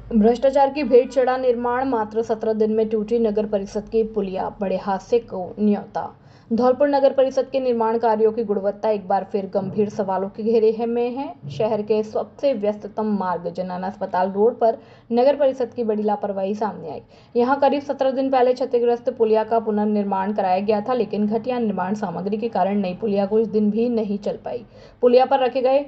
भ्रष्टाचार की भेंट चढ़ा निर्माण, मात्र 17 दिन में टूटी नगर परिषद की पुलिया, बड़े हादसे को न्योता। धौलपुर नगर परिषद के निर्माण कार्यों की गुणवत्ता एक बार फिर गंभीर सवालों के घेरे में है। शहर के सबसे व्यस्ततम मार्ग जनाना अस्पताल रोड पर नगर परिषद की बड़ी लापरवाही सामने आई। यहां करीब 17 दिन पहले क्षतिग्रस्त पुलिया का पुनर्निर्माण कराया गया था, लेकिन घटिया निर्माण सामग्री के कारण नई पुलिया कुछ दिन भी नहीं चल पाई। पुलिया पर रखे गए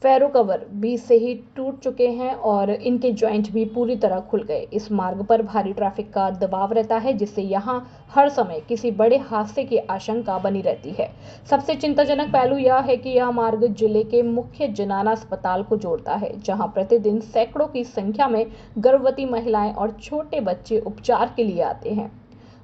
फेरो कवर बीच से ही टूट चुके हैं और इनके जॉइंट भी पूरी तरह खुल गए। इस मार्ग पर भारी ट्रैफिक का दबाव रहता है, जिससे यहां हर समय किसी बड़े हादसे की आशंका बनी रहती है। सबसे चिंताजनक पहलू यह है कि यह मार्ग जिले के मुख्य जनाना अस्पताल को जोड़ता है, जहां प्रतिदिन सैकड़ों की संख्या में गर्भवती महिलाएं और छोटे बच्चे उपचार के लिए आते हैं।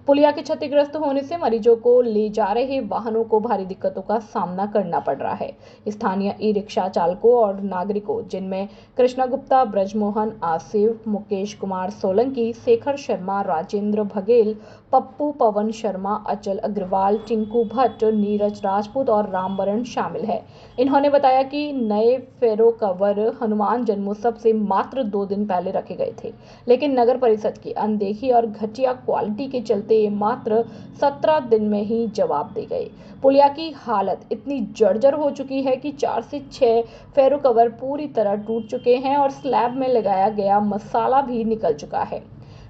पुलिया के क्षतिग्रस्त होने से मरीजों को ले जा रहे वाहनों को भारी दिक्कतों का सामना करना पड़ रहा है। स्थानीय ई रिक्शा चालकों और नागरिकों, जिनमें कृष्णा गुप्ता, ब्रजमोहन, आसिफ, मुकेश कुमार सोलंकी, शेखर शर्मा, राजेंद्र बघेल, पप्पू, पवन शर्मा, अचल अग्रवाल, टिंकू भट्ट, नीरज राजपूत और रामबरण शामिल है। इन्होंने बताया कि नए फेरो कवर हनुमान जन्मोत्सव से मात्र 2 दिन पहले रखे गए थे, लेकिन नगर परिषद की अनदेखी और घटिया क्वालिटी के चलते मात्र 17 दिन में ही जवाब दे गए। पुलिया की हालत इतनी जर्जर हो चुकी है कि 4 से 6 फेरो कवर पूरी तरह टूट चुके हैं और स्लैब में लगाया गया मसाला भी निकल चुका है।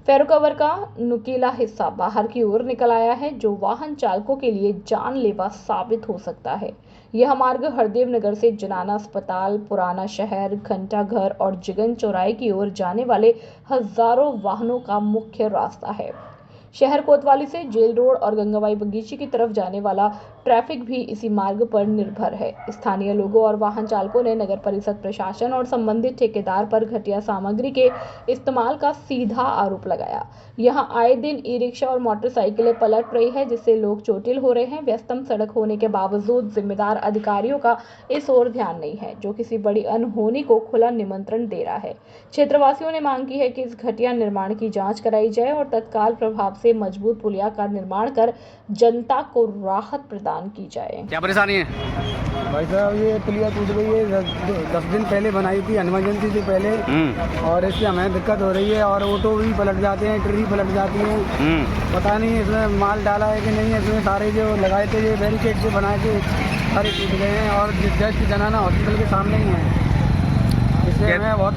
फेरो कवर का नुकीला हिस्सा बाहर की ओर निकल आया है, जो वाहन चालकों के लिए जानलेवा साबित हो सकता है। यह मार्ग हरदेव नगर से जनाना अस्पताल, पुराना शहर, घंटा घर और जिगन चौराहे की ओर जाने वाले हजारों वाहनों का मुख्य रास्ता है। शहर कोतवाली से जेल रोड और गंगाबाई बगीचे की तरफ जाने वाला ट्रैफिक भी इसी मार्ग पर निर्भर है। स्थानीय लोगों और वाहन चालकों ने नगर परिषद प्रशासन और संबंधित ठेकेदार पर घटिया सामग्री के इस्तेमाल का सीधा आरोप लगाया। यहां आए दिन ई रिक्शा और मोटरसाइकिलें पलट रही है, जिससे लोग चोटिल हो रहे हैं। व्यस्तम सड़क होने के बावजूद जिम्मेदार अधिकारियों का इस ओर ध्यान नहीं है, जो किसी बड़ी अनहोनी को खुला निमंत्रण दे रहा है। क्षेत्रवासियों ने मांग की है कि इस घटिया निर्माण की जांच कराई जाए और तत्काल प्रभाव से मजबूत पुलिया का निर्माण कर जनता को राहत प्रदान की जाए। क्या परेशानी है भाई साहब? ये पुलिया टूट गई है, 10 दिन पहले बनाई थी, हनुमान जयंती से पहले, और इससे हमें दिक्कत हो रही है। और ऑटो भी पलट जाते हैं, ट्री पलट जाती हैं। पता नहीं इसमें माल डाला है कि नहीं। इसमें सारे जो लगाए थे, ये बैरिकेड से बनाए थे, सारे टूट गए हैं और जस्ट जनाना हॉस्पिटल के सामने ही है। इससे हमें बहुत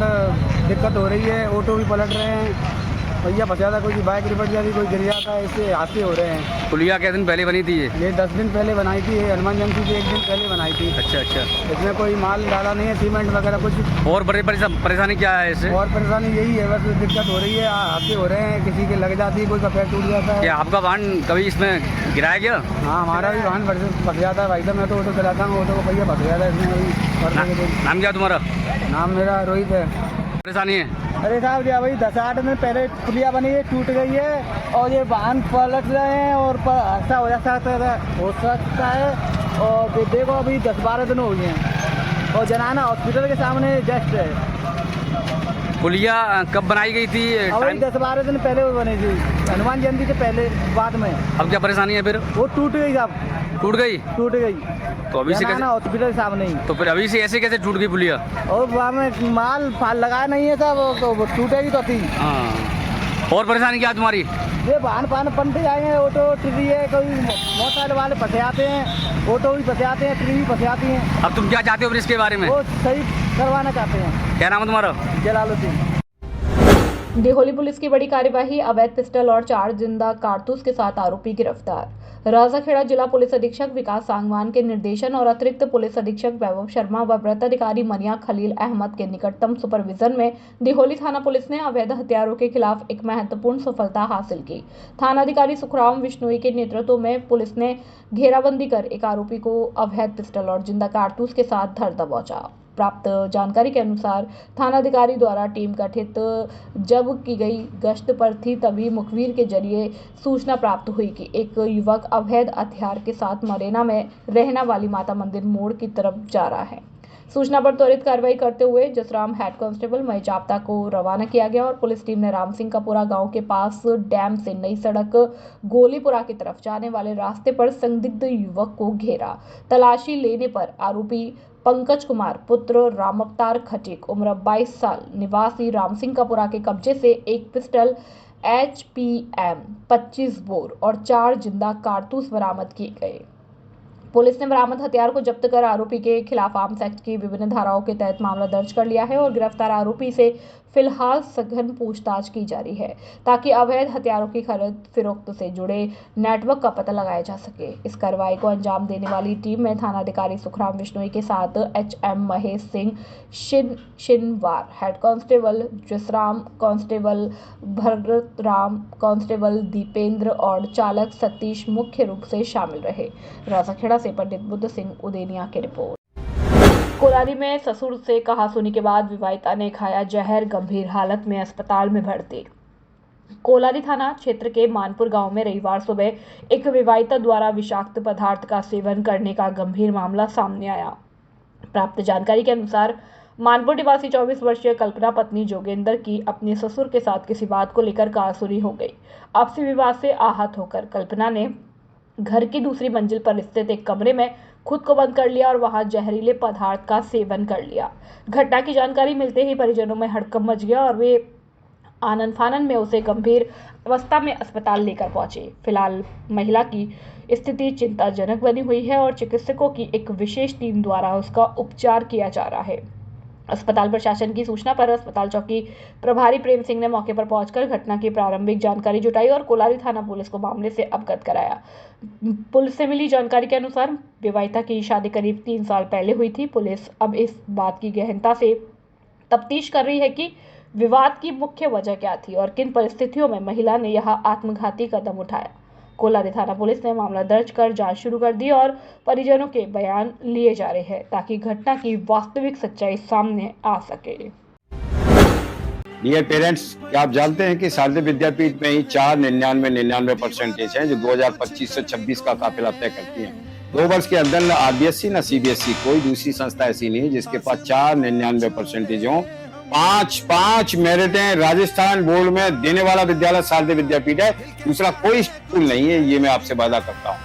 दिक्कत हो रही है। ऑटो भी पलट रहे हैं, भैया फंस जाता, कोई बाइक रिपट जाती, कोई गिर जाता है। इससे हादसे हो रहे हैं। पुलिया कितने दिन पहले बनी थी? ये 10 दिन पहले बनाई थी, हनुमान जयंती से 1 दिन पहले बनाई थी। अच्छा। इसमें कोई माल डाला नहीं है, सीमेंट वगैरह कुछ। और बड़ी परेशानी क्या है इससे? और परेशानी यही है, बस दिक्कत हो रही है, हादसे हो रहे हैं, किसी के लग जाती है, कोई का पैर टूट जाता है। क्या आपका वाहन कभी इसमें गिराया गया? हाँ, हमारा भी वाहन फंस जाता है भाई साहब। मैं तो ऑटो चलाता हूँ, ऑटो को पहिया फंस जाता है इसमें। नाम क्या तुम्हारा? नाम मेरा रोहित है। परेशानी है? अरे साहब, ये भाई 10-8 दिन पहले पुलिया बनी है, टूट गई है और ये वाहन पलट रहे हैं और ऐसा हो सकता है। और देखो, अभी 10-12 दिन हो गए हैं और जनाना हॉस्पिटल के सामने जस्ट है। पुलिया कब बनाई गई थी? अभी 10-12 दिन पहले वो बनी थी, हनुमान जयंती से पहले, बाद में। अब क्या परेशानी है फिर? वो टूट गई साहब, टूट गई। तो अभी से कैसे? हॉस्पिटल के सामने ही। तो फिर अभी से ऐसे कैसे टूट गई पुलिया? और वहाँ में माल लगाया नहीं है साहब, तो वो टूटेगी तो थी। हाँ। और परेशानी क्या तुम्हारी? ये वाहन पलटे जाएंगे, ऑटो ट्री है, कोई मोटरसाइकिल वाले फंसे आते हैं, ऑटो भी फंसे आते हैं, ट्री भी फंसे आती हैं। अब तुम क्या चाहते हो फिर इसके बारे में? वो सही करवाना चाहते हैं। क्या नाम है तुम्हारा? जलालुद्दीन। देहोली पुलिस की बड़ी कार्यवाही, अवैध पिस्टल और 4 जिंदा कारतूस के साथ आरोपी गिरफ्तार। राजाखेड़ा जिला पुलिस अधीक्षक विकास सांगवान के निर्देशन और अतिरिक्त पुलिस अधीक्षक वैभव शर्मा व वृत्त अधिकारी मनिया खलील अहमद के निकटतम सुपरविजन में देहोली थाना पुलिस ने अवैध हथियारों के खिलाफ एक महत्वपूर्ण सफलता हासिल की। थानाधिकारी सुखराम विश्नोई के नेतृत्व में पुलिस ने घेराबंदी कर एक आरोपी को अवैध पिस्टल और जिंदा कारतूस के साथ धर दबोचा। प्राप्त जानकारी के अनुसार थानाधिकारी द्वारा टीम गठित जब की गई गश्त पर थी, तभी मुखबिर के जरिए सूचना प्राप्त हुई कि एक युवक अवैध हथियार के साथ मरेना में रहना वाली माता मंदिर मोड़ की तरफ जा रहा है। सूचना पर त्वरित कार्रवाई करते हुए जसराम हेड कांस्टेबल महेश जाप्ता को रवाना किया गया और पुलिस टीम ने राम सिंह कापुरा गांव के पास डैम से नई सड़क गोलीपुरा की तरफ जाने वाले रास्ते पर संदिग्ध युवक को घेरा। तलाशी लेने पर आरोपी पंकज कुमार पुत्र राम अवतार खटीक उम्र 22 साल निवासी राम सिंह कापुरा के कब्जे से एक पिस्टल HPM 25 बोर और 4 जिंदा कारतूस बरामद किए गए। पुलिस ने बरामद हथियार को जब्त कर आरोपी के खिलाफ आर्म्स एक्ट की विभिन्न धाराओं के तहत मामला दर्ज कर लिया है और गिरफ्तार आरोपी से फिलहाल सघन पूछताछ की जा रही है ताकि अवैध हथियारों की खरीद फिरोख्त से जुड़े नेटवर्क का पता लगाया जा सके। इस कार्रवाई को अंजाम देने वाली टीम में थानाधिकारी सुखराम बिश्नोई के साथ HM Mahesh Singh Shinwar, head constable Jasram, constable Bharat Ram, constable Deependra और चालक सतीश मुख्य रूप से शामिल रहे। राजाखेड़ा से पंडित बुद्ध सिंह उदेनिया की रिपोर्ट। कोलारी में ससुर से कहासुनी के बाद विवाहिता ने खाया जहर, गंभीर हालत में अस्पताल में भर्ती। कोलारी थाना क्षेत्र के मानपुर गांव में रविवार सुबह एक विवाहिता द्वारा विषाक्त पदार्थ का सेवन करने का गंभीर मामला सामने आया। प्राप्त जानकारी के अनुसार मानपुर निवासी 24 वर्षीय कल्पना पत्नी जोगेंद्र की अपने ससुर के साथ किसी बात को लेकर कहासुनी हो गई। आपसी विवाद से आहत होकर कल्पना ने घर की दूसरी मंजिल पर स्थित एक कमरे में खुद को बंद कर लिया और वहां जहरीले पदार्थ का सेवन कर लिया। घटना की जानकारी मिलते ही परिजनों में हड़कंप मच गया और वे आनन फानन में उसे गंभीर अवस्था में अस्पताल लेकर पहुंचे। फिलहाल महिला की स्थिति चिंताजनक बनी हुई है और चिकित्सकों की एक विशेष टीम द्वारा उसका उपचार किया जा रहा है। अस्पताल प्रशासन की सूचना पर अस्पताल चौकी प्रभारी प्रेम सिंह ने मौके पर पहुंचकर घटना की प्रारंभिक जानकारी जुटाई और कोलारी थाना पुलिस को मामले से अवगत कराया। पुलिस से मिली जानकारी के अनुसार विवाहिता की शादी करीब 3 साल पहले हुई थी। पुलिस अब इस बात की गहनता से तफ्तीश कर रही है कि विवाद की मुख्य वजह क्या थी और किन परिस्थितियों में महिला ने यह आत्मघाती कदम उठाया। कोलारी थाना पुलिस ने मामला दर्ज कर जांच शुरू कर दी और परिजनों के बयान लिए जा रहे हैं ताकि घटना की वास्तविक सच्चाई सामने आ सके। डियर पेरेंट्स, क्या आप जानते हैं कि शारदीय विद्यापीठ में ही 4.99% हैं जो 2025 से 26 का काफिला तय करती हैं। 2 वर्ष के अंदर न RBSE न CBSE कोई दूसरी संस्था ऐसी नहीं है जिसके पास 4.99% हो। 5 मेरिटें राजस्थान बोर्ड में देने वाला विद्यालय शारदीय विद्यापीठ है। दूसरा कोई स्कूल नहीं है, ये मैं आपसे वादा करता हूँ।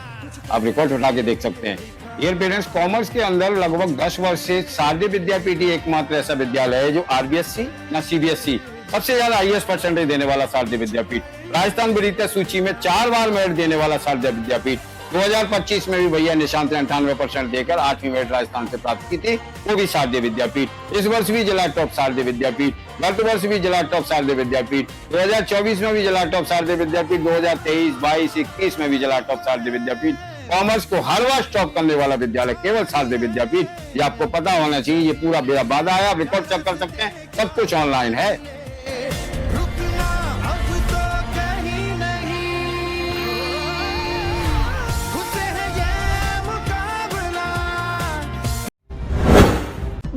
आप रिकॉर्ड उठा के देख सकते हैं। डियर पेरेंट्स, कॉमर्स के अंदर लगभग 10 वर्ष से शारदीय विद्यापीठ ही एकमात्र ऐसा विद्यालय है जो RBSE न CBSE सबसे ज्यादा हाईएस्ट परसेंटेज देने वाला शारदीय विद्यापीठ, राजस्थान वरीयता सूची में 4 बार मेरिट देने वाला शारदीय विद्यापीठ। 2025 में भी भैया निशांत ने 98% देकर 8वीं मेरिट राजस्थान से प्राप्त की थी, वो भी शारदीय विद्यापीठ। इस वर्ष भी जिला टॉप शारदीय विद्यापीठ, गत वर्ष भी जिला टॉप शारदीय विद्यापीठ, 2024 में भी जिला टॉप शारदीय विद्यापीठ, 2023, 22, 21 में भी जिला टॉप शारदीय विद्यापीठ। कॉमर्स को हर वर्ष टॉप करने वाला विद्यालय केवल शारदीय विद्यापीठ, ये आपको पता होना चाहिए। ये पूरा मेरा वादा है, आप रिकॉर्ड चेक कर सकते हैं, सब कुछ ऑनलाइन है।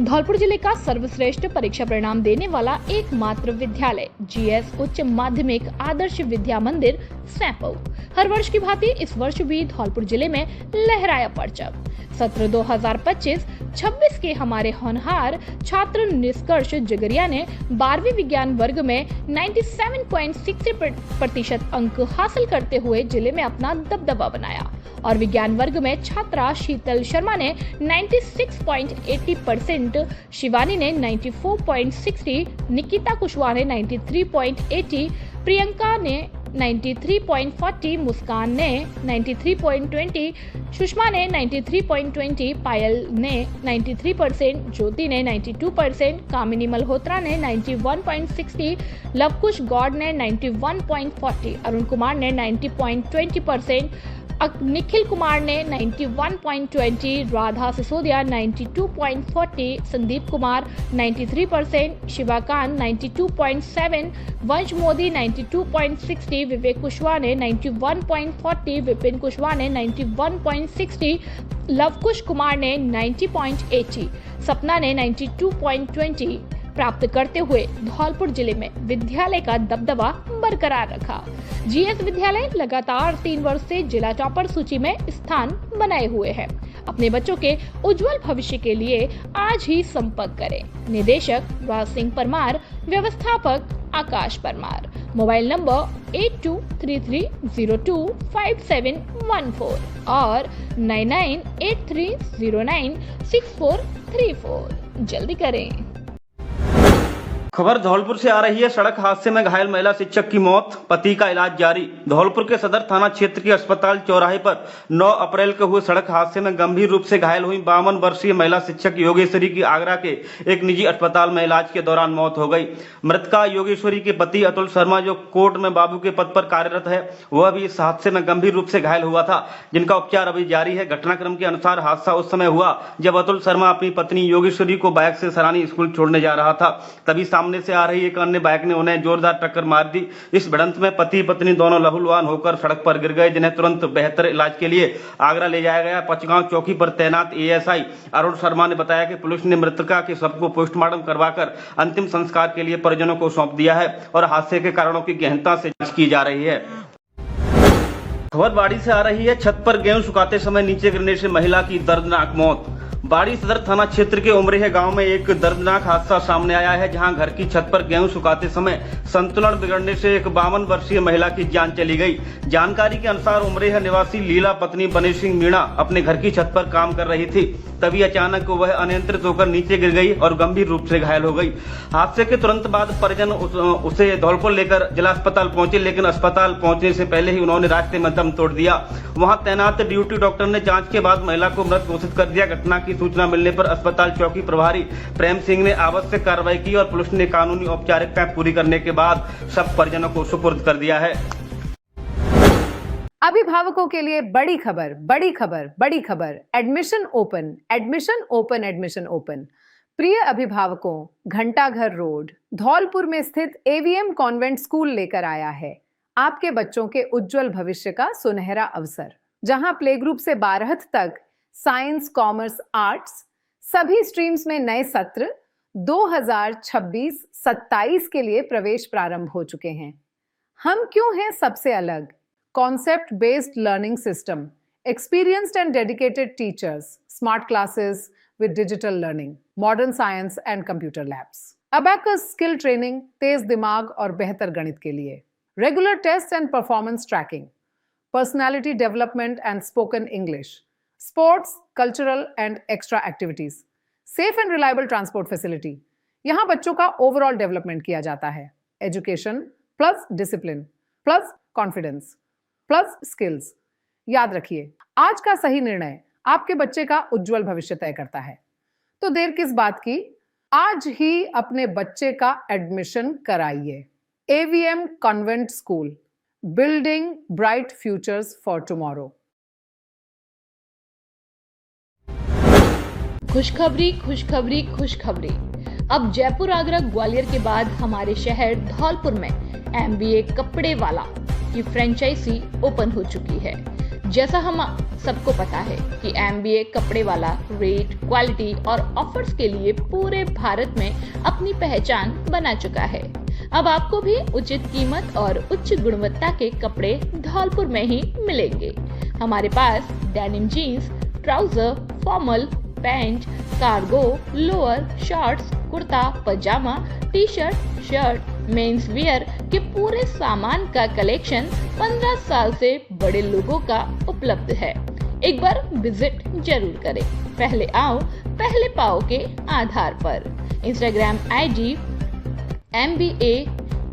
धौलपुर जिले का सर्वश्रेष्ठ परीक्षा परिणाम देने वाला एकमात्र विद्यालय GS उच्च माध्यमिक आदर्श विद्या मंदिर सैंपौ हर वर्ष की भांति इस वर्ष भी धौलपुर जिले में लहराया परचम। सत्र 2025-26 के हमारे होनहार छात्र निष्कर्ष जगरिया ने 12वीं विज्ञान वर्ग में 97.60% अंक हासिल करते हुए जिले में अपना दबदबा बनाया और विज्ञान वर्ग में छात्रा शीतल शर्मा ने 96.80%, शिवानी ने 94.60%, निकिता कुशवाहा ने 93.80%, प्रियंका ने 93.40, मुस्कान ने 93.20, सुषमा ने 93.20, पायल ने 93%, ज्योति ने 92%, कामिनी मल्होत्रा ने 91.60, लवकुश गौड़ ने 91.40, अरुण कुमार ने 90.20%, निखिल कुमार ने 91.20, राधा सिसोदिया 92.40, संदीप कुमार 93%, शिवाकांत 92.7, वंश मोदी 92.60, विवेक कुशवाहा ने 91.40, विपिन कुशवाहा ने 91.60, लवकुश कुमार ने 90.80, सपना ने 92.20 प्राप्त करते हुए धौलपुर जिले में विद्यालय का दबदबा बरकरार रखा। GS विद्यालय लगातार 3 वर्ष से जिला टॉपर सूची में स्थान बनाए हुए है। अपने बच्चों के उज्जवल भविष्य के लिए आज ही संपर्क करें। निदेशक राज सिंह परमार, व्यवस्थापक आकाश परमार। मोबाइल नंबर 8233025714 और 9983096434। जल्दी करें। खबर धौलपुर से आ रही है। सड़क हादसे में घायल महिला शिक्षक की मौत, पति का इलाज जारी। धौलपुर के सदर थाना क्षेत्र के अस्पताल चौराहे पर 9 अप्रैल को हुए सड़क हादसे में गंभीर रूप से घायल हुई 52 वर्षीय महिला शिक्षक योगेश्वरी की आगरा के एक निजी अस्पताल में इलाज के दौरान मौत हो गई। मृतका योगेश्वरी के पति अतुल शर्मा, जो कोर्ट में बाबू के पद पर कार्यरत है, वह भी इस हादसे में गंभीर रूप से घायल हुआ था, जिनका उपचार अभी जारी है। घटनाक्रम के अनुसार हादसा उस समय हुआ जब अतुल शर्मा अपनी पत्नी योगेश्वरी को बाइक से सरानी स्कूल छोड़ने जा रहा था। तभी सामने से आ रही एक अन्य बाइक ने उन्हें जोरदार टक्कर मार दी। इस भिड़ंत में पति पत्नी दोनों लहूलुहान होकर सड़क पर गिर गए, जिन्हें तुरंत बेहतर इलाज के लिए आगरा ले जाया गया। पचगांव चौकी पर तैनात एएसआई अरुण शर्मा ने बताया कि पुलिस ने मृतका के शव को पोस्टमार्टम करवाकर अंतिम संस्कार के लिए परिजनों को सौंप दिया है और हादसे के कारणों की गहनता से जांच की जा रही है। खबर बाड़ी से आ रही है। छत पर गेहूं सुखाते समय नीचे गिरने से महिला की दर्दनाक मौत। बाड़ी सदर थाना क्षेत्र के उमरेह गांव में एक दर्दनाक हादसा सामने आया है, जहां घर की छत पर गेहूं सुखाते समय संतुलन बिगड़ने से एक 52 वर्षीय महिला की जान चली गई। जानकारी के अनुसार उमरेह निवासी लीला पत्नी बने सिंह मीणा अपने घर की छत पर काम कर रही थी। तभी अचानक वह अनियंत्रित होकर नीचे गिर गई और गंभीर रूप से घायल हो गई। हादसे के तुरंत बाद परिजन उसे धौलपुर लेकर जिला अस्पताल पहुंचे, लेकिन अस्पताल पहुंचने से पहले ही उन्होंने रास्ते में दम तोड़ दिया। वहां तैनात ड्यूटी डॉक्टर ने जांच के बाद महिला को मृत घोषित कर दिया। घटना की सूचना मिलने पर अस्पताल चौकी प्रभारी प्रेम सिंह ने आवश्यक कार्रवाई की और पुलिस ने कानूनी औपचारिकताएं पूरी करने के बाद सब परिजनों को सुपुर्द कर दिया है। अभिभावकों के लिए बड़ी खबर, बड़ी खबर, बड़ी खबर। Admission open, admission open, admission open. प्रिय अभिभावकों, घंटाघर रोड धौलपुर में स्थित एवीएम कॉन्वेंट स्कूल लेकर आया है आपके बच्चों के उज्जवल भविष्य का सुनहरा अवसर, जहां प्ले ग्रुप से 12th तक साइंस, कॉमर्स, आर्ट्स सभी स्ट्रीम्स में नए सत्र 2026-27 के लिए प्रवेश प्रारंभ हो चुके हैं। हम क्यों हैं सबसे अलग? Concept based learning system, experienced and dedicated teachers, smart classes with digital learning, modern science and computer labs, abacus skill training, तेज दिमाग और बेहतर गणित के लिए, regular tests and performance tracking, personality development and spoken English, sports, cultural and extra activities, safe and reliable transport facility। यहाँ बच्चों का overall development किया जाता है। Education plus discipline plus confidence plus skills. याद रखिए, आज का सही निर्णय आपके बच्चे का उज्जवल भविष्य तय करता है। तो देर किस बात की, आज ही अपने बच्चे का एडमिशन कराइए। AVM convent school, building bright futures for tomorrow. खुशखबरी, खुशखबरी, खुशखबरी। अब जयपुर, आगरा, ग्वालियर के बाद हमारे शहर धौलपुर में एमबीए कपड़े वाला की फ्रेंचाइजी ओपन हो चुकी है। जैसा हम सबको पता है कि एमबीए कपड़े वाला रेट, क्वालिटी और ऑफर्स के लिए पूरे भारत में अपनी पहचान बना चुका है। अब आपको भी उचित कीमत और उच्च गुणवत्ता के कपड़े धौलपुर में ही मिलेंगे। हमारे पास denim jeans, trouser, formal, pant, cargo, lower, shorts, kurta, pyjama, T shirt, shirt, men's wear के पूरे सामान का कलेक्शन 15 साल से बड़े लोगों का उपलब्ध है। एक बार विजिट जरूर करें। पहले आओ पहले पाओ के आधार पर। इंस्टाग्राम आईडी MBA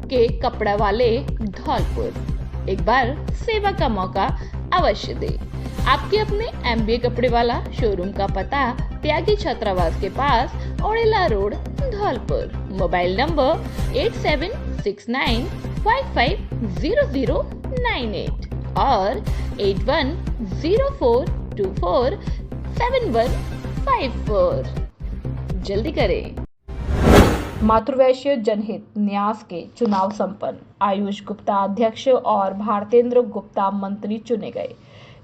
के कपड़ा वाले धौलपुर। एक बार सेवा का मौका अवश्य दे। आपके अपने MBA कपड़े वाला शोरूम का पता त्यागी छात्रावास के पास ओड़ेला रोड धौलपुर। मोबाइल नंबर 8769550098 और 8104247154। जल्दी करें। मातृवैश्य जनहित न्यास के चुनाव संपन्न। आयुष गुप्ता अध्यक्ष और भारतेंद्र गुप्ता मंत्री चुने गए।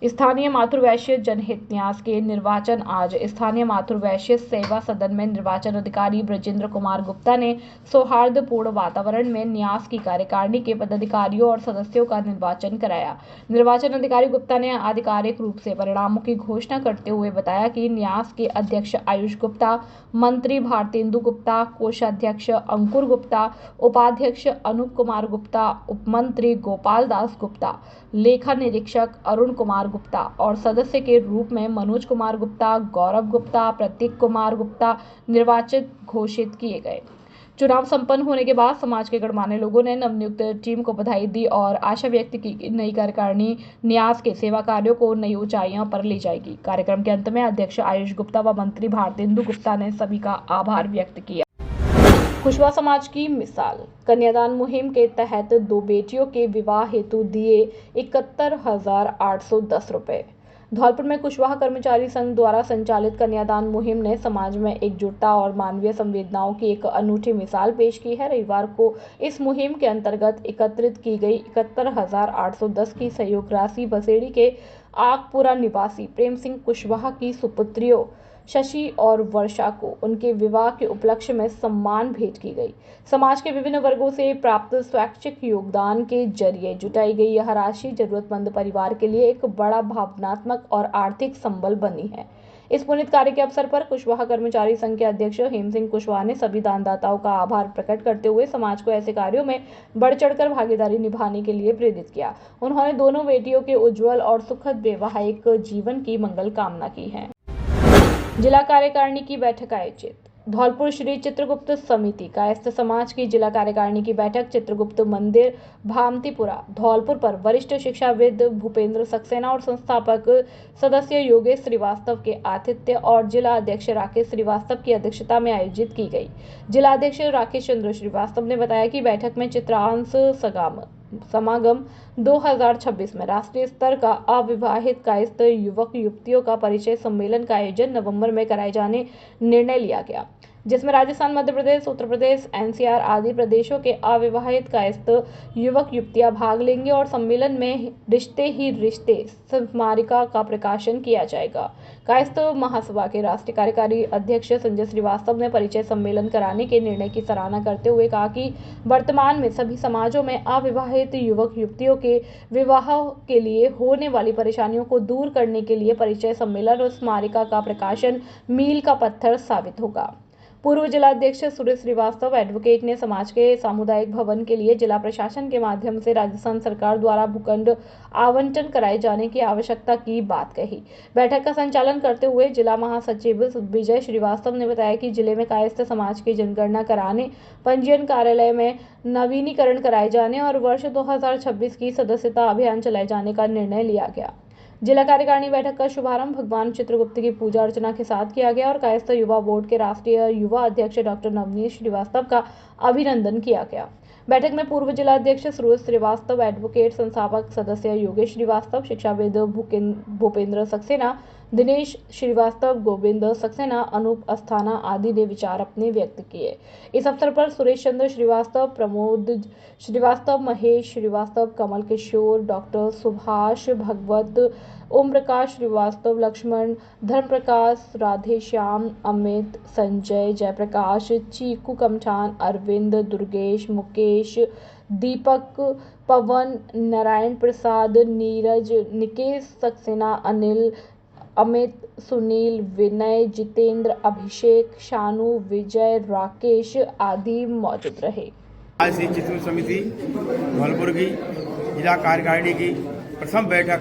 स्थानीय मातृवैश्य जनहित न्यास के निर्वाचन आज स्थानीय मातृवैश्य सेवा सदन में निर्वाचन अधिकारी ब्रजेंद्र कुमार गुप्ता ने सौहार्दपूर्ण वातावरण में न्यास की कार्यकारिणी के पदाधिकारियों और सदस्यों का निर्वाचन कराया। निर्वाचन अधिकारी गुप्ता ने आधिकारिक रूप से परिणामों की घोषणा करते हुए बताया कि न्यास के अध्यक्ष आयुष गुप्ता, मंत्री भारतेंदु गुप्ता, कोषाध्यक्ष अंकुर गुप्ता, उपाध्यक्ष अनूप कुमार गुप्ता, उपमंत्री गोपाल दास गुप्ता, लेखा निरीक्षक अरुण कुमार गुप्ता और सदस्य के रूप में मनोज कुमार गुप्ता, गौरव गुप्ता, प्रतीक कुमार गुप्ता निर्वाचित घोषित किए गए। चुनाव संपन्न होने के बाद समाज के गणमान्य लोगों ने नवनियुक्त टीम को बधाई दी और आशा व्यक्त की कि नई कार्यकारिणी न्यास के सेवा कार्यों को नई ऊंचाइयों पर ले जाएगी। कार्यक्रम के अंत में अध्यक्ष आयुष गुप्ता व मंत्री भारतेंदु गुप्ता ने सभी का आभार व्यक्त किया। कुशवाहा समाज की मिसाल, कन्यादान मुहिम के तहत 2 बेटियों के विवाह हेतु दिए 71,810 रुपए। धौलपुर में कुशवाहा कर्मचारी संघ द्वारा संचालित कन्यादान मुहिम ने समाज में एकजुटता और मानवीय संवेदनाओं की एक अनूठी मिसाल पेश की है। रविवार को इस मुहिम के अंतर्गत एकत्रित की गई 71,810 की सहयोग राशि बसेड़ी के आगपुरा निवासी प्रेम सिंह कुशवाहा की सुपुत्रियों शशि और वर्षा को उनके विवाह के उपलक्ष्य में सम्मान भेंट की गई। समाज के विभिन्न वर्गों से प्राप्त स्वैच्छिक योगदान के जरिए जुटाई गई यह राशि जरूरतमंद परिवार के लिए एक बड़ा भावनात्मक और आर्थिक संबल बनी है। इस पुनीत कार्य के अवसर पर कुशवाहा कर्मचारी संघ के अध्यक्ष हेम सिंह कुशवाहा ने सभी दानदाताओं का आभार प्रकट करते हुए समाज को ऐसे कार्यों में बढ़ चढ़कर भागीदारी निभाने के लिए प्रेरित किया। उन्होंने दोनों बेटियों के उज्जवल और सुखद वैवाहिक जीवन की मंगल कामना की है। जिला कार्यकारिणी की बैठक आयोजित, धौलपुर श्री चित्रगुप्त समिति कायस्थ समाज की जिला कार्यकारिणी की बैठक चित्रगुप्त मंदिर भामतीपुरा धौलपुर पर वरिष्ठ शिक्षाविद भूपेंद्र सक्सेना और संस्थापक सदस्य योगेश श्रीवास्तव के आतिथ्य और जिला अध्यक्ष राकेश श्रीवास्तव की अध्यक्षता में आयोजित की गई। जिला अध्यक्ष राकेश चंद्र श्रीवास्तव ने बताया कि बैठक में चित्रांश समागम 2026 में राष्ट्रीय स्तर का अविवाहित कायस्थ युवक युवतियों का परिचय सम्मेलन का आयोजन नवंबर में कराए जाने निर्णय लिया गया, जिसमें राजस्थान, मध्य प्रदेश, उत्तर प्रदेश, एनसीआर आदि प्रदेशों के अविवाहित कायस्थ युवक युवतियां भाग लेंगे और सम्मेलन में रिश्ते ही रिश्ते स्मारिका का प्रकाशन किया जाएगा। कायस्थ महासभा के राष्ट्रीय कार्यकारी अध्यक्ष संजय श्रीवास्तव ने परिचय सम्मेलन कराने के निर्णय की सराहना करते हुए कहा कि वर्तमान में सभी समाजों में अविवाहित युवक युवतियों के विवाह के लिए होने वाली परेशानियों को दूर करने के लिए परिचय सम्मेलन और स्मारिका का प्रकाशन मील का पत्थर साबित होगा। पूर्व जिला अध्यक्ष सुरेश श्रीवास्तव एडवोकेट ने समाज के सामुदायिक भवन के लिए जिला प्रशासन के माध्यम से राजस्थान सरकार द्वारा भूखंड आवंटन कराए जाने की आवश्यकता की बात कही। बैठक का संचालन करते हुए जिला महासचिव विजय श्रीवास्तव ने बताया कि जिले में कायस्थ समाज की जनगणना कराने, पंजीयन कार्यालय में नवीनीकरण कराए जाने और वर्ष 2026 की सदस्यता अभियान चलाए जाने का निर्णय लिया गया। जिला कार्यकारिणी बैठक का शुभारंभ भगवान चित्रगुप्त की पूजा अर्चना के साथ किया गया और कायस्थ युवा बोर्ड के राष्ट्रीय युवा अध्यक्ष डॉक्टर नवनीत श्रीवास्तव का अभिनंदन किया गया। बैठक में पूर्व जिला अध्यक्ष सुरेश श्रीवास्तव, एडवोकेट संस्थापक सदस्य योगेश श्रीवास्तव, शिक्षाविद भूपेंद्र सक्सेना, दिनेश श्रीवास्तव, गोविंद सक्सेना, अनूप अस्थाना आदि ने विचार अपने व्यक्त किए। इस अवसर पर सुरेश चंद्र श्रीवास्तव, प्रमोद श्रीवास्तव, महेश श्रीवास्तव, कमल किशोर, डॉक्टर सुभाष भगवत, ओम प्रकाश श्रीवास्तव, लक्ष्मण, धर्म प्रकाश, राधे श्याम, अमित, संजय, जयप्रकाश, चीकू कमठान, अरविंद, दुर्गेश, मुकेश, दीपक, पवन, नारायण प्रसाद, नीरज, निकेश सक्सेना, अनिल, अमित, सुनील, विनय, जितेंद्र, अभिषेक, शानू, विजय, राकेश आदि मौजूद रहे। आज से चित्रगुप्त समिति धौलपुर की जिला कार्यकारिणी की प्रथम बैठक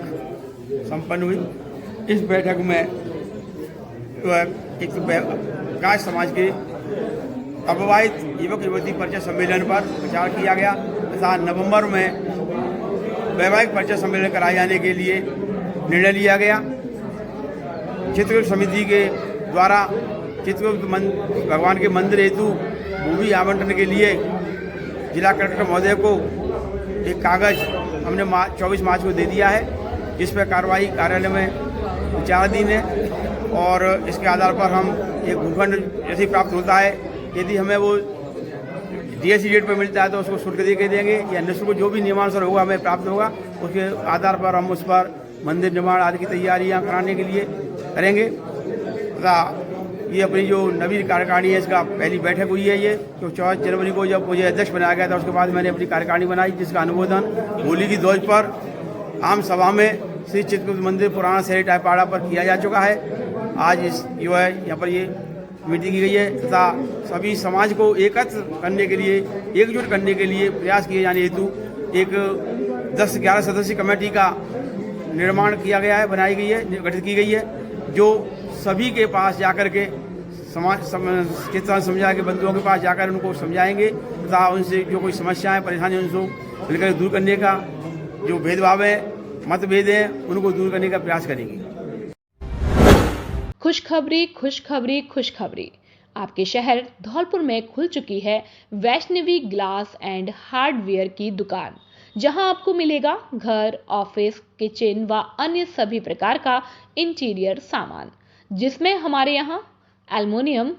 संपन्न हुई। इस बैठक में एक कायस्थ समाज के अविवाहित युवक युवती परिचय सम्मेलन पर विचार किया गया तथा नवंबर में वैवाहिक परिचय सम्मेलन कराए जाने के लिए निर्णय लिया गया। चित्रगुप्त समिति के द्वारा चित्रगुप्त भगवान के मंदिर हेतु भूमि आवंटन के लिए जिला कलेक्टर महोदय को एक कागज हमने 24 मार्च को दे दिया है, जिस पर कार्रवाई कार्यालय में विचाराधीन है और इसके आधार पर हम एक भूखंड जैसे प्राप्त होता है, यदि हमें वो डीएससी डेट पर मिलता है तो उसको शुल्क दे के देंगे या निःशुल्क जो भी नियमानुसार होगा हमें प्राप्त होगा, उसके आधार पर हम उस पर मंदिर निर्माण आदि की तैयारियां कराने के लिए करेंगे तथा ये अपनी जो नवीन कार्यकारिणी है इसका पहली बैठक हुई है ये तो 14 जनवरी को जब मुझे अध्यक्ष बनाया गया था उसके बाद मैंने अपनी कार्यकारिणी बनाई जिसका अनुमोदन होली की ध्वज पर आम सभा में श्री चित्रकूट मंदिर पुराना शहरी टाइपाड़ा पर किया जा चुका है। आज इस जो है यहाँ पर ये मीटिंग की गई है तथा सभी समाज को एकत्र करने के लिए एकजुट करने के लिए प्रयास किए जाने हेतु एक 10-11 सदस्यीय कमेटी का निर्माण किया गया है, बनाई गई है, गठित की गई है, जो सभी के पास जाकर के किसान समुदाय के बंधुओं के पास जाकर उनको समझाएंगे तथा उनसे जो कोई समस्याएं परेशानी उनको मिलकर दूर करने का जो भेदभाव है मतभेद है उनको दूर करने का प्रयास करेंगे। खुशखबरी खुशखबरी खुशखबरी, आपके शहर धौलपुर में खुल चुकी है वैष्णवी ग्लास एंड हार्डवेयर की दुकान, जहां आपको मिलेगा घर, ऑफिस, किचन व अन्य सभी प्रकार का इंटीरियर सामान, जिसमें हमारे यहाँ aluminium,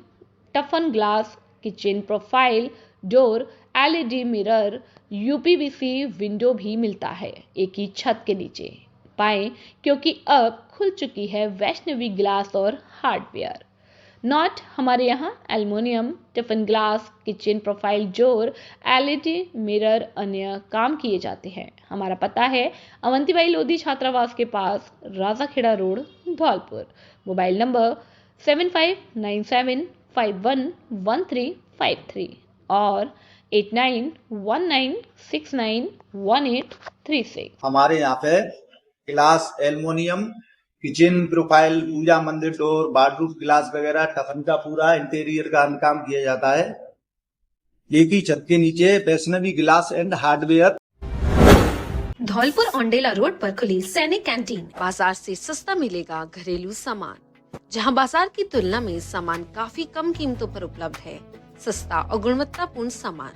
toughen glass, kitchen profile, door, LED mirror, UPVC window भी मिलता है एक ही छत के नीचे। पाएं क्योंकि अब खुल चुकी है वैष्णवी ग्लास और हार्डवेयर। नॉट हमारे यहाँ aluminium, tiffin glass, kitchen profile door, LED mirror अन्य काम किए जाते हैं। हमारा पता है अवंतीबाई लोधी छात्रावास के पास, Rajakhera road, Dholpur. Mobile number 7597511353 और 8919691836। हमारे यहाँ पे ग्लास, एल्युमिनियम, किचन प्रोफाइल, पूजा मंदिर डोर, बाथरूम ग्लास वगैरह टफन का पूरा इंटीरियर का काम किया जाता है। एक ही छत के नीचे Vaishnavi glass and hardware. Dholpur Aundela road पर खुली सैनिक कैंटीन। बाजार से सस्ता मिलेगा घरेलू सामान, जहां बाजार की तुलना में सामान काफी कम कीमतों पर उपलब्ध है। सस्ता और गुणवत्तापूर्ण सामान।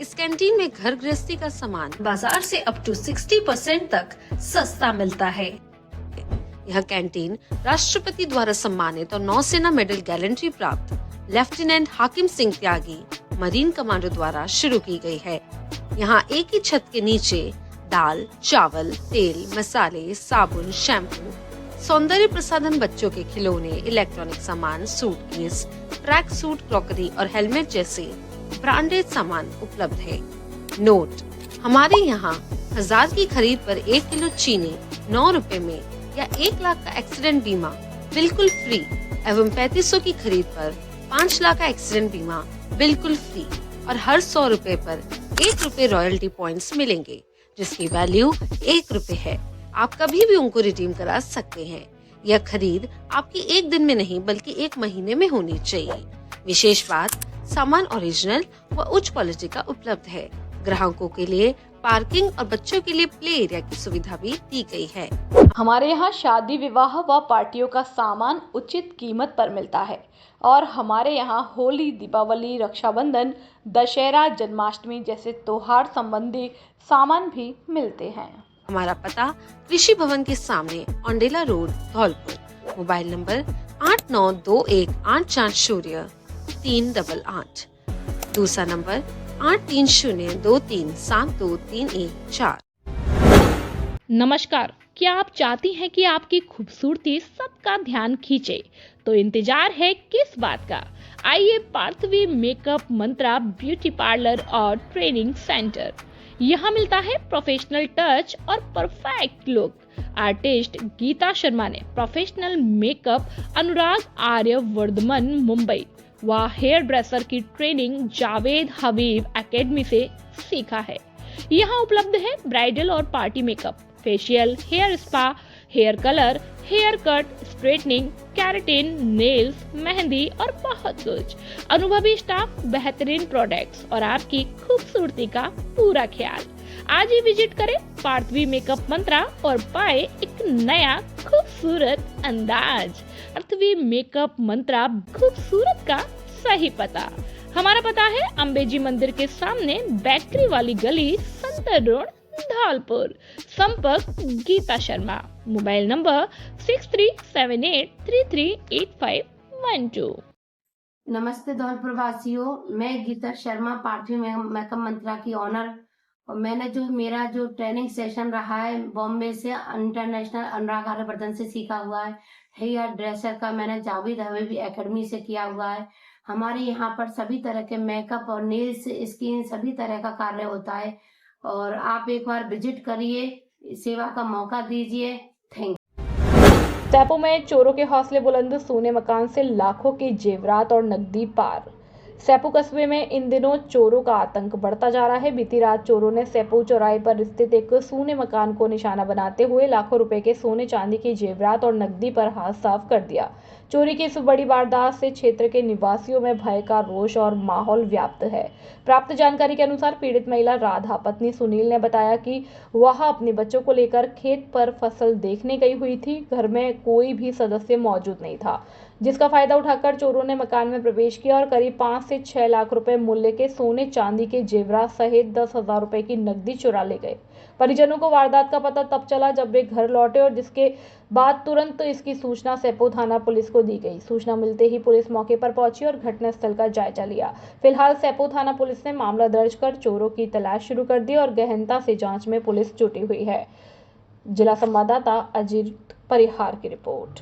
इस कैंटीन में घर गृहस्थी का सामान बाजार से अप टू 60% तक सस्ता मिलता है। यह कैंटीन राष्ट्रपति द्वारा सम्मानित और नौसेना मेडल गैलेंट्री प्राप्त लेफ्टिनेंट हाकिम सिंह त्यागी मरीन कमांडो द्वारा शुरू की गई है। यहाँ एक ही छत के नीचे दाल, चावल, तेल, मसाले, साबुन, शैम्पू, सौंदर्य प्रसाधन, बच्चों के खिलौने, इलेक्ट्रॉनिक सामान, सूटकेस, ट्रैक सूट, क्रॉकरी और हेलमेट जैसे ब्रांडेड सामान उपलब्ध है। नोट, हमारे यहाँ 1000 की खरीद पर 1 किलो चीनी 9 रुपए में या 1 लाख का एक्सीडेंट बीमा बिल्कुल फ्री एवं 3500 की खरीद पर 5 लाख का एक्सीडेंट बीमा बिल्कुल फ्री और हर 100 रुपए पर 1 रुपए रॉयल्टी पॉइंट्स मिलेंगे, जिसकी वैल्यू 1 रुपए है। आप कभी भी उनको रिडीम करा सकते हैं। यह खरीद आपकी 1 दिन में नहीं बल्कि 1 महीने में होनी चाहिए। विशेष बात, सामान ओरिजिनल व उच्च क्वालिटी का उपलब्ध है। ग्राहकों के लिए पार्किंग और बच्चों के लिए प्ले एरिया की सुविधा भी दी गई है। हमारे यहाँ शादी, विवाह व पार्टियों का सामान उचित कीमत पर मिलता है और हमारे यहाँ होली, दीपावली, रक्षाबंधन, दशहरा, जन्माष्टमी जैसे त्योहार संबंधी सामान भी मिलते हैं। हमारा पता कृषि भवन के सामने Aundela road, Dholpur. Mobile number 8921840388। दूसरा नंबर 8302372314। नमस्कार, क्या आप चाहती हैं कि आपकी खूबसूरती सबका ध्यान खींचे? तो इंतजार है किस बात का? आइए Parthavi makeup mantra beauty parlour और ट्रेनिंग सेंटर। यहाँ मिलता है प्रोफेशनल टच और perfect look. Artist Geeta Sharma ने प्रोफेशनल मेकअप अनुराग आर्य वर्धमान मुंबई व हेयर ड्रेसर की ट्रेनिंग जावेद हबीब एकेडमी से सीखा है। यहाँ उपलब्ध है ब्राइडल और party makeup, facial, hair spa, hair colour, haircut, straightening, keratin, nails, mehndi और बहुत कुछ। अनुभवी स्टाफ, बेहतरीन प्रोडक्ट्स और आपकी खूबसूरती का पूरा ख्याल। आज ही विजिट करें पार्थवी मेकअप मंत्रा और पाए एक नया खूबसूरत अंदाज। पार्थवी मेकअप मंत्रा, खूबसूरत का सही पता। हमारा पता है अंबेजी मंदिर के सामने बेकरी वाली गली, संतर रोड, धौलपुर। संपर्क गीता शर्मा। Mobile number 6378338512। नमस्ते धौलपुर वासियों, मैं गीता शर्मा पार्थवी मेकअप मंत्रा की ऑनर और मैंने मेरा जो ट्रेनिंग सेशन रहा है बॉम्बे से इंटरनेशनल अनुराग आर्यवर्धन से सीखा हुआ है। हेयर ड्रेसर का मैंने जावेद हबीबी एकेडमी से किया हुआ है। हमारे यहाँ पर सभी तरह के मेकअप और नेल्स स्किन सभी तरह का कार्य होता है और आप एक बार विजिट करिए, सेवा का मौका दीजिए। Thank you. सैपो में चोरों के हौसले बुलंद, सोने मकान से लाखों के जेवरात और नकदी पार। सैपो कस्बे में इन दिनों चोरों का आतंक बढ़ता जा रहा है। बीती रात चोरों ने सैपो चौराहे पर स्थित एक सोने मकान को निशाना बनाते हुए लाखों रुपए के सोने चांदी के जेवरात और नकदी पर हाथ साफ कर दिया। चोरी की इस बड़ी वारदात से क्षेत्र के निवासियों में भय का रोष और माहौल व्याप्त है। प्राप्त जानकारी के अनुसार पीड़ित महिला राधा पत्नी सुनील ने बताया कि वह अपने बच्चों को लेकर खेत पर फसल देखने गई हुई थी। घर में कोई भी सदस्य मौजूद नहीं था, जिसका फायदा उठाकर चोरों ने मकान में प्रवेश किया और करीब 5 से 6 लाख रुपए मूल्य के सोने चांदी के जेवरात सहित 10,000 रुपए की नकदी चुरा ले गए। परिजनों को वारदात का पता तब चला जब वे घर लौटे और जिसके बाद तुरंत इसकी सूचना सैपो थाना पुलिस को दी गई। सूचना मिलते ही पुलिस मौके पर पहुंची और घटनास्थल का जायजा लिया। फिलहाल सैपो थाना पुलिस ने मामला दर्ज कर चोरों की तलाश शुरू कर दी और गहनता से जांच में पुलिस जुटी हुई है। जिला संवाददाता अजीत परिहार की रिपोर्ट।